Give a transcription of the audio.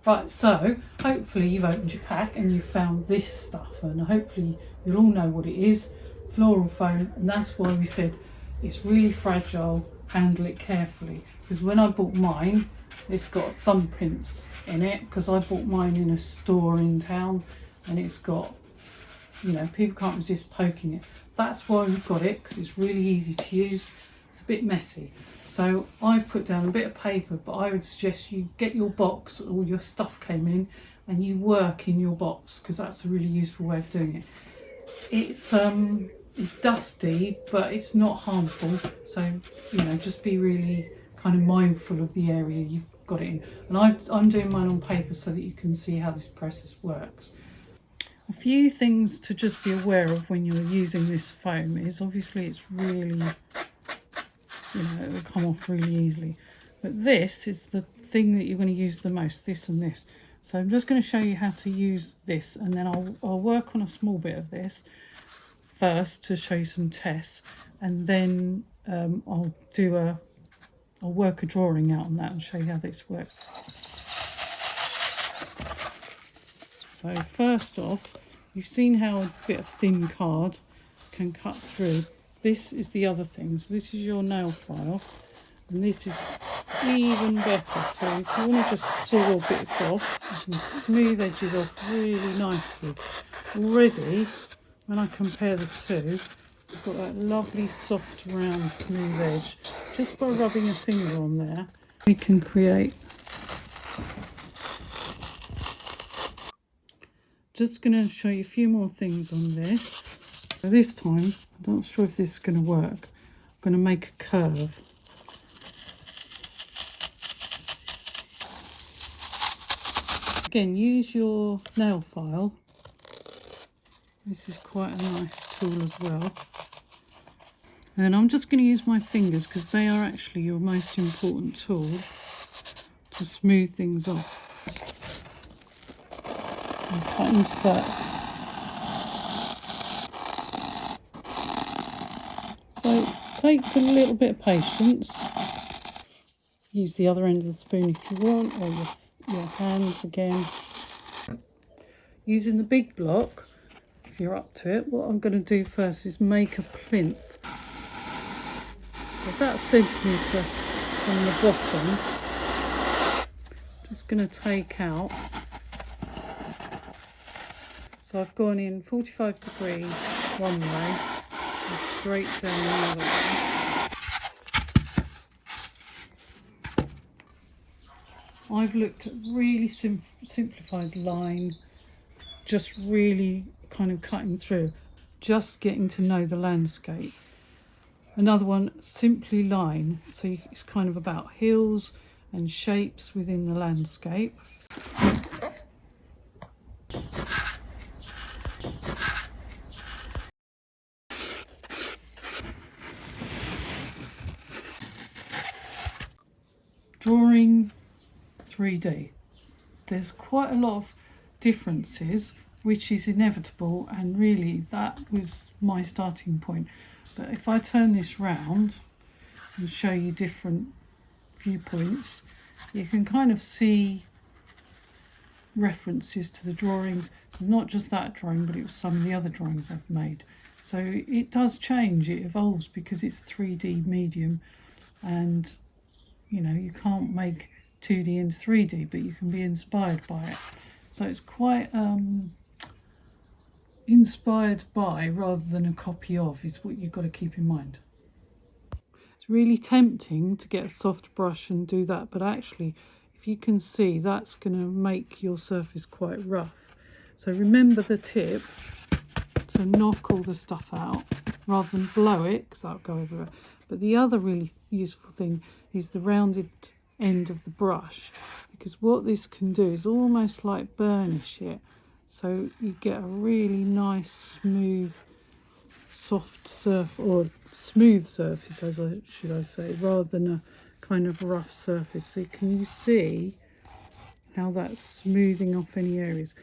Right, so hopefully you've opened your pack and you've found this stuff, and hopefully you'll all know what it is. Floral foam, and that's why we said it's really fragile, handle it carefully. Because when I bought mine, it's got thumbprints in it, because I bought mine in a store in town, and it's got, you know, people can't resist poking it. That's why we've got it, because it's really easy to use. It's a bit messy. So I've put down a bit of paper, but I would suggest you get your box, all your stuff came in, and you work in your box, because that's a really useful way of doing it. It's dusty, but it's not harmful. So, you know, just be really kind of mindful of the area you've got it in. And I'm doing mine on paper so that you can see how this process works. A few things to just be aware of when you're using this foam is, obviously it's really, you know, it will come off really easily. But this is the thing that you're going to use the most, this and this. So I'm just going to show you how to use this, and then I'll work on a small bit of this first to show you some tests, and then I'll work a drawing out on that and show you how this works. So first off, you've seen how a bit of thin card can cut through. This is the other thing. So this is your nail file, and this is even better. So if you want to just saw bits off, you can smooth edges off really nicely. Already, when I compare the two, you've got that lovely soft round smooth edge. Just by rubbing a finger on there, we can create. Just going to show you a few more things on this. So this time, I'm not sure if this is going to work. I'm going to make a curve. Again, use your nail file. This is quite a nice tool as well. And then I'm just going to use my fingers, because they are actually your most important tool to smooth things off. And cut into that. So it takes a little bit of patience. Use the other end of the spoon if you want, or your hands again. Using the big block, if you're up to it, what I'm going to do first is make a plinth. So about a centimetre from the bottom. Just going to take out. So I've gone in 45 degrees one way and straight down the other way. I've looked at really simplified line, just really kind of cutting through, just getting to know the landscape. Another one, simply line, so it's kind of about hills and shapes within the landscape. Drawing 3D. There's quite a lot of differences, which is inevitable, and really that was my starting point. But if I turn this round and show you different viewpoints, you can kind of see references to the drawings. So it's not just that drawing, but it was some of the other drawings I've made. So it does change, it evolves, because it's a 3D medium, and you know, you can't make 2D into 3D, but you can be inspired by it. So it's quite inspired by rather than a copy of is what you've got to keep in mind. It's really tempting to get a soft brush and do that, but actually, if you can see, that's going to make your surface quite rough. So remember the tip to knock all the stuff out rather than blow it, because that'll go over it. But the other really useful thing is the rounded end of the brush, because what this can do is almost like burnish it, so you get a really nice smooth soft surface, or smooth surface as should I say, rather than a kind of rough surface. So can you see how that's smoothing off any areas?